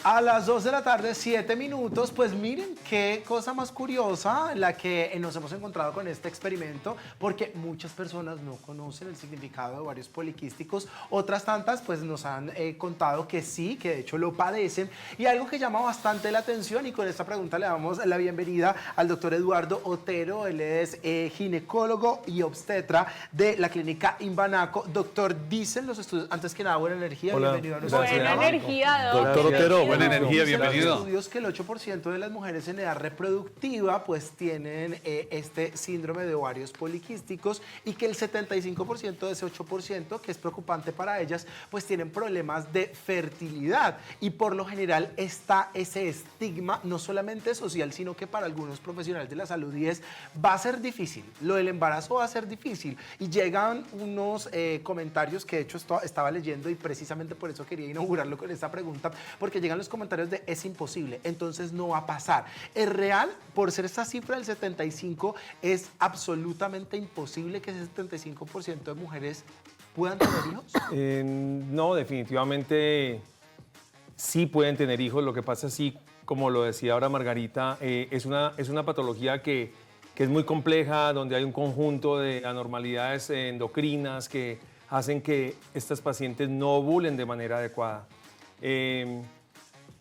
A las 2 de la tarde, 7 minutos, pues miren qué cosa más curiosa la que nos hemos encontrado con este experimento, porque muchas personas no conocen el significado de ovarios poliquísticos, otras tantas pues nos han contado que sí, que de hecho lo padecen, y algo que llama bastante la atención, y con esta pregunta le damos la bienvenida al doctor Eduardo Otero. Él es ginecólogo y obstetra de la clínica Imbanaco. Doctor, dicen los estudios, antes que nada, buena energía, Hola, bienvenido a nuestro gracias. programa. Buena energía, Doctor Otero, buena energía, Dicen los bienvenido. estudios que el 8% de las mujeres en edad reproductiva pues tienen este síndrome de ovarios poliquísticos, y que el 75% de ese 8%, que es preocupante para ellas, pues tienen problemas de fertilidad. Y por lo general está ese estigma, no solamente social, sino que para algunos profesionales de la salud, y es, va a ser difícil, lo del embarazo va a ser difícil. Y llegan unos comentarios que de hecho estaba leyendo, y precisamente por eso quería inaugurarlo con esta pregunta, porque llegan los comentarios de es imposible, entonces no va a pasar. Es real, por ser esta cifra del 75, es absolutamente imposible que ese 75% de mujeres puedan tener hijos. No, definitivamente sí pueden tener hijos. Lo que pasa es sí, como lo decía ahora Margarita, es una patología que es muy compleja, donde hay un conjunto de anormalidades endocrinas que hacen que estas pacientes no ovulen de manera adecuada.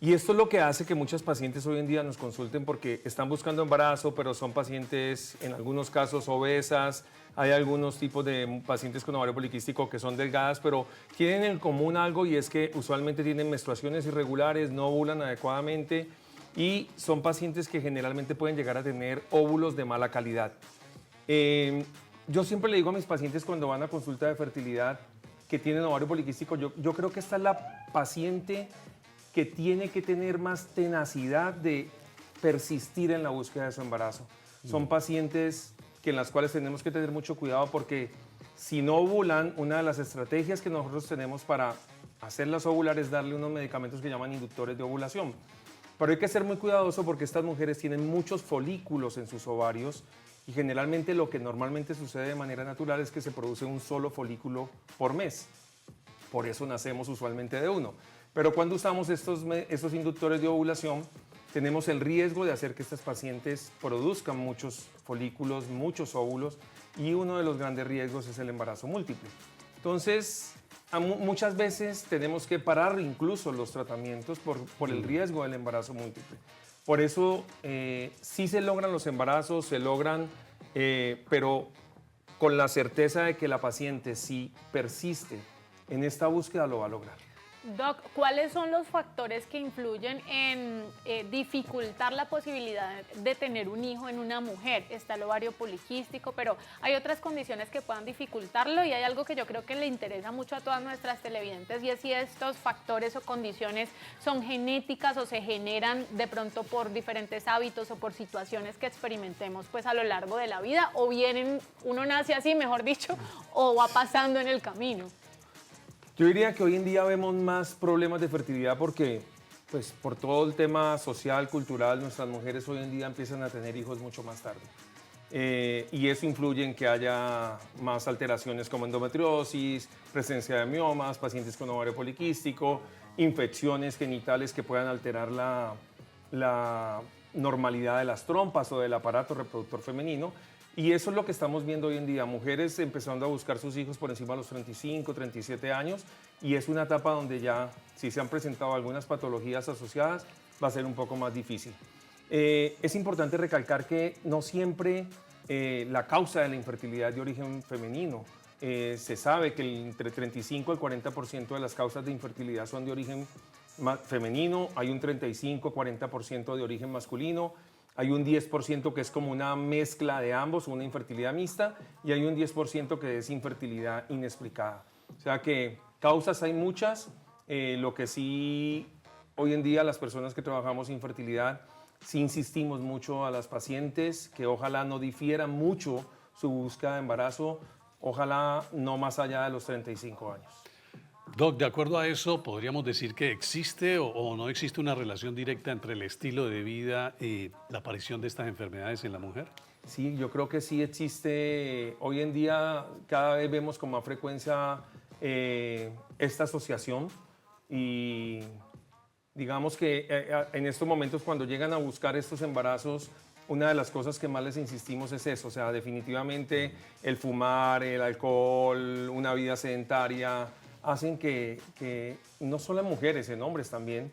Y esto es lo que hace que muchas pacientes hoy en día nos consulten porque están buscando embarazo, pero son pacientes, en algunos casos, obesas. Hay algunos tipos de pacientes con ovario poliquístico que son delgadas, pero tienen en común algo, y es que usualmente tienen menstruaciones irregulares, no ovulan adecuadamente, y son pacientes que generalmente pueden llegar a tener óvulos de mala calidad. Yo siempre le digo a mis pacientes cuando van a consulta de fertilidad que tienen ovario poliquístico, yo creo que esta es la paciente que tiene que tener más tenacidad de persistir en la búsqueda de su embarazo. Son pacientes en las cuales tenemos que tener mucho cuidado, porque si no ovulan, una de las estrategias que nosotros tenemos para hacerlas ovular es darle unos medicamentos que llaman inductores de ovulación. Pero hay que ser muy cuidadoso porque estas mujeres tienen muchos folículos en sus ovarios, y generalmente lo que normalmente sucede de manera natural es que se produce un solo folículo por mes. Por eso nacemos usualmente de uno. Pero cuando usamos estos inductores de ovulación, tenemos el riesgo de hacer que estas pacientes produzcan muchos folículos, muchos óvulos, y uno de los grandes riesgos es el embarazo múltiple. Entonces, muchas veces tenemos que parar incluso los tratamientos por el riesgo del embarazo múltiple. Por eso, sí se logran los embarazos, se logran, pero con la certeza de que la paciente, si persiste en esta búsqueda, lo va a lograr. Doc, ¿cuáles son los factores que influyen en dificultar la posibilidad de tener un hijo en una mujer? Está el ovario poliquístico, pero hay otras condiciones que puedan dificultarlo, y hay algo que yo creo que le interesa mucho a todas nuestras televidentes, y es si estos factores o condiciones son genéticas o se generan de pronto por diferentes hábitos o por situaciones que experimentemos pues a lo largo de la vida, o bien uno nace así, mejor dicho, o va pasando en el camino. Yo diría que hoy en día vemos más problemas de fertilidad porque, pues, por todo el tema social, cultural, nuestras mujeres hoy en día empiezan a tener hijos mucho más tarde. Y eso influye en que haya más alteraciones como endometriosis, presencia de miomas, pacientes con ovario poliquístico, infecciones genitales que puedan alterar la normalidad de las trompas o del aparato reproductor femenino. Y eso es lo que estamos viendo hoy en día, mujeres empezando a buscar sus hijos por encima de los 35, 37 años, y es una etapa donde ya, si se han presentado algunas patologías asociadas, va a ser un poco más difícil. Es importante recalcar que no siempre la causa de la infertilidad es de origen femenino. Se sabe que entre 35 y 40% de las causas de infertilidad son de origen femenino, hay un 35-40% de origen masculino, hay un 10% que es como una mezcla de ambos, una infertilidad mixta, y hay un 10% que es infertilidad inexplicada. O sea que causas hay muchas, lo que sí hoy en día las personas que trabajamos infertilidad sí insistimos mucho a las pacientes que ojalá no difieran mucho su búsqueda de embarazo, ojalá no más allá de los 35 años. Doc, de acuerdo a eso, ¿podríamos decir que existe o no existe una relación directa entre el estilo de vida y la aparición de estas enfermedades en la mujer? Sí, yo creo que sí existe. Hoy en día cada vez vemos con más frecuencia esta asociación, y Digamos que en estos momentos cuando llegan a buscar estos embarazos, una de las cosas que más les insistimos es eso, o sea, definitivamente el fumar, el alcohol, una vida sedentaria, hacen que no solo en mujeres, en hombres también,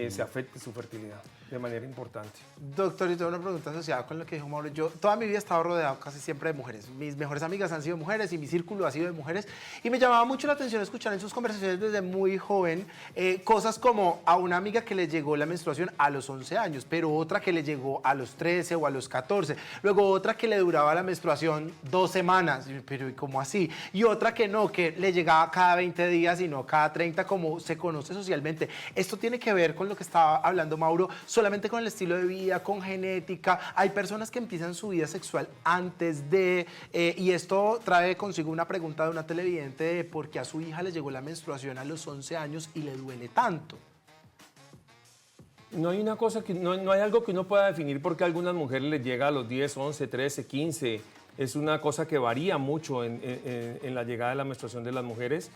se afecte su fertilidad de manera importante. Doctor, y tengo una pregunta asociada con lo que dijo Mauro. Yo toda mi vida he estado rodeado casi siempre de mujeres. Mis mejores amigas han sido mujeres y mi círculo ha sido de mujeres. Y me llamaba mucho la atención escuchar en sus conversaciones desde muy joven cosas como a una amiga que le llegó la menstruación a los 11 años, pero otra que le llegó a los 13 o a los 14. Luego otra que le duraba la menstruación 2 semanas. Pero ¿y cómo así? Y otra que no, que le llegaba cada 20 días y no cada 30, como se conoce socialmente. Esto tiene que ver con lo que estaba hablando Mauro, solamente con el estilo de vida, con genética. Hay personas que empiezan su vida sexual antes de, y esto trae consigo una pregunta de una televidente de por qué a su hija le llegó la menstruación a los 11 años y le duele tanto. No hay una cosa que no hay algo que uno pueda definir porque a algunas mujeres les llega a los 10, 11, 13, 15. Es una cosa que varía mucho en la llegada de la menstruación de las mujeres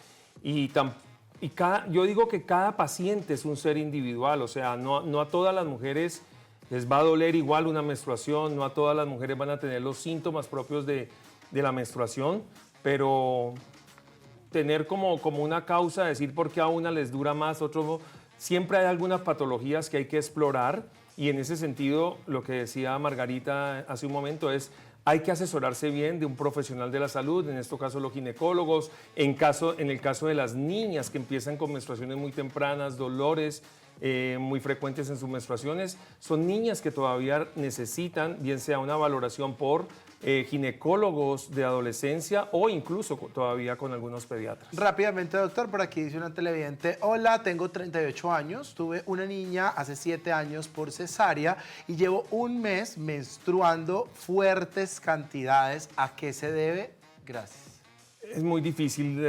yo digo que cada paciente es un ser individual, o sea, no a todas las mujeres les va a doler igual una menstruación, no a todas las mujeres van a tener los síntomas propios de la menstruación, pero tener como una causa, decir por qué a una les dura más, a otro no. Siempre hay algunas patologías que hay que explorar y en ese sentido lo que decía Margarita hace un momento es hay que asesorarse bien de un profesional de la salud, en este caso los ginecólogos, en el caso de las niñas que empiezan con menstruaciones muy tempranas, dolores muy frecuentes en sus menstruaciones, son niñas que todavía necesitan, bien sea una valoración por ginecólogos de adolescencia o incluso todavía con algunos pediatras. Rápidamente, doctor, por aquí dice una televidente: hola, tengo 38 años, tuve una niña hace 7 años por cesárea y llevo un mes menstruando fuertes cantidades. ¿A qué se debe? Gracias. Es muy difícil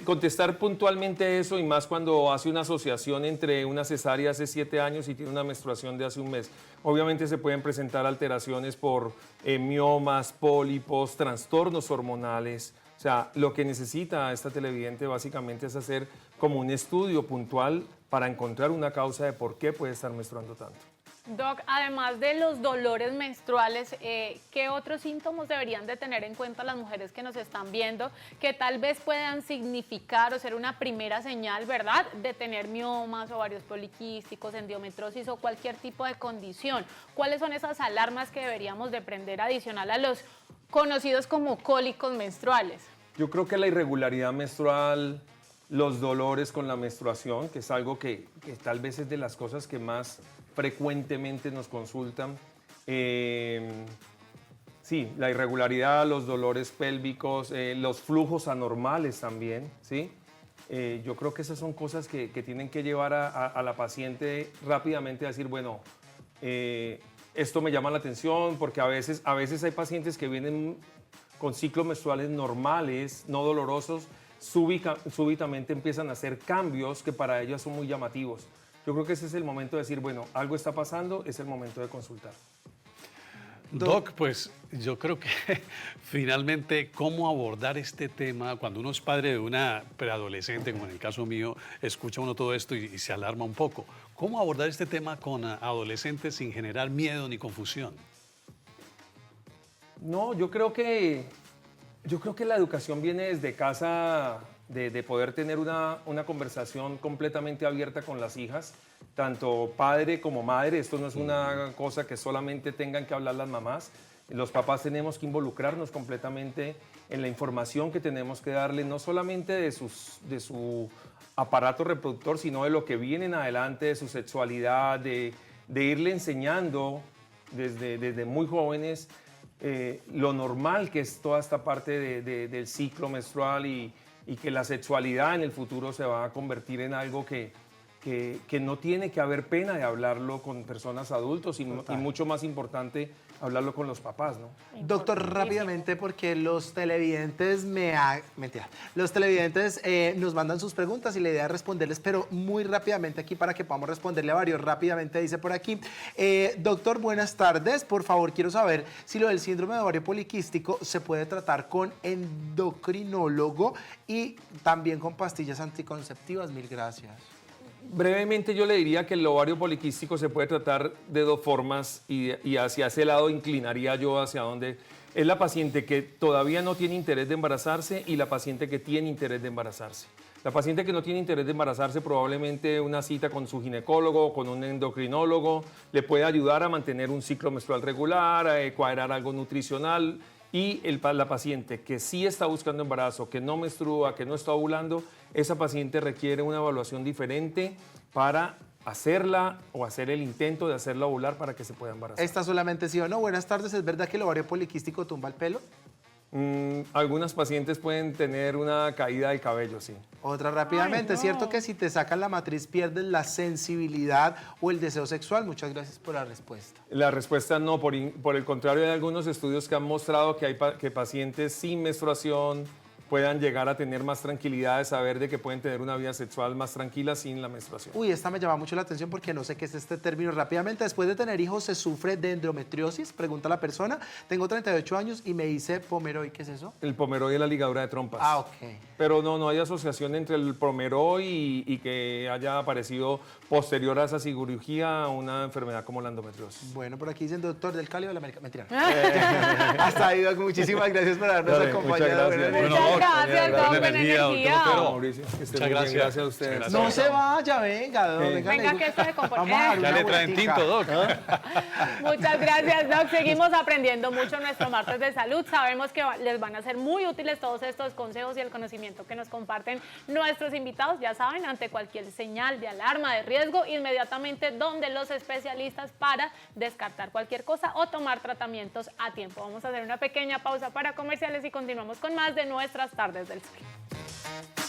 contestar puntualmente eso y más cuando hace una asociación entre una cesárea hace 7 años y tiene una menstruación de hace un mes. Obviamente se pueden presentar alteraciones por miomas, pólipos, trastornos hormonales. O sea, lo que necesita esta televidente básicamente es hacer como un estudio puntual para encontrar una causa de por qué puede estar menstruando tanto. Doc, además de los dolores menstruales, ¿qué otros síntomas deberían de tener en cuenta las mujeres que nos están viendo que tal vez puedan significar o ser una primera señal, ¿verdad?, de tener miomas, ovarios poliquísticos, endometriosis o cualquier tipo de condición? ¿Cuáles son esas alarmas que deberíamos de prender adicional a los conocidos como cólicos menstruales? Yo creo que la irregularidad menstrual, los dolores con la menstruación, que es algo que tal vez es de las cosas que más frecuentemente nos consultan. Sí, la irregularidad, los dolores pélvicos, los flujos anormales también, ¿sí? Yo creo que esas son cosas que tienen que llevar a la paciente rápidamente a decir, bueno, esto me llama la atención porque a veces hay pacientes que vienen con ciclos menstruales normales, no dolorosos, súbitamente empiezan a hacer cambios que para ellas son muy llamativos. Yo creo que ese es el momento de decir, bueno, algo está pasando, es el momento de consultar. Doc, pues yo creo que finalmente cómo abordar este tema cuando uno es padre de una preadolescente, como en el caso mío, escucha uno todo esto y se alarma un poco. ¿Cómo abordar este tema con adolescentes sin generar miedo ni confusión? No, yo creo que la educación viene desde casa, de poder tener una conversación completamente abierta con las hijas, tanto padre como madre. Esto no es una cosa que solamente tengan que hablar las mamás. Los papás tenemos que involucrarnos completamente en la información que tenemos que darle, no solamente de su aparato reproductor, sino de lo que viene en adelante, de su sexualidad, de irle enseñando desde muy jóvenes lo normal que es toda esta parte del ciclo menstrual y que la sexualidad en el futuro se va a convertir en algo que no tiene que haber pena de hablarlo con personas adultos y mucho más importante, hablarlo con los papás, ¿no? Doctor, rápidamente, porque los televidentes nos mandan sus preguntas y la idea es responderles, pero muy rápidamente aquí para que podamos responderle a varios. Rápidamente dice por aquí, doctor, buenas tardes. Por favor, quiero saber si lo del síndrome de ovario poliquístico se puede tratar con endocrinólogo y también con pastillas anticonceptivas. Mil gracias. Brevemente yo le diría que el ovario poliquístico se puede tratar de dos formas y hacia ese lado inclinaría yo hacia donde es la paciente que todavía no tiene interés de embarazarse y la paciente que tiene interés de embarazarse. La paciente que no tiene interés de embarazarse, probablemente una cita con su ginecólogo o con un endocrinólogo le puede ayudar a mantener un ciclo menstrual regular, a cuadrar algo nutricional. Y la paciente que sí está buscando embarazo, que no menstrua, que no está ovulando, esa paciente requiere una evaluación diferente para hacerla o hacer el intento de hacerla ovular para que se pueda embarazar. Esta solamente sí o no. Buenas tardes, ¿es verdad que el ovario poliquístico tumba el pelo? Algunas pacientes pueden tener una caída del cabello, sí. Otra rápidamente, ¿es cierto que si te sacan la matriz pierdes la sensibilidad o el deseo sexual? Muchas gracias por la respuesta. La respuesta no, por el contrario, hay algunos estudios que han mostrado que que pacientes sin menstruación puedan llegar a tener más tranquilidad de saber de que pueden tener una vida sexual más tranquila sin la menstruación. Uy, esta me llama mucho la atención porque no sé qué es este término. Rápidamente, después de tener hijos, ¿se sufre de endometriosis? Pregunta la persona. Tengo 38 años y me hice pomeroy. ¿Qué es eso? El pomeroy es la ligadura de trompas. Ah, ok. Pero no hay asociación entre el pomeroy y que haya aparecido posterior a esa cirugía una enfermedad como la endometriosis. Bueno, por aquí dicen doctor del Cali o de la América. Mentira. Hasta ahí, Doc. Muchísimas gracias por habernos Dale, acompañado. muchas gracias. Bueno, Muchas Doc, gracias, Doc, buena buena energía, energía. doctor Otero. Mauricio, que esté Muchas muy bien. gracias. Gracias a ustedes. Muchas No gracias. se vaya, venga, Doc. Venga, que esto se compone. Vamos a dar Ya una le traen vueltica. tinto, Doc. Muchas gracias, Doc. Seguimos aprendiendo mucho en nuestro martes de salud. Sabemos que les van a ser muy útiles todos estos consejos y el conocimiento que nos comparten nuestros invitados. Ya saben, ante cualquier señal de alarma, de riesgo, inmediatamente donde los especialistas para descartar cualquier cosa o tomar tratamientos a tiempo. Vamos a hacer una pequeña pausa para comerciales y continuamos con más de nuestras tardes del sol.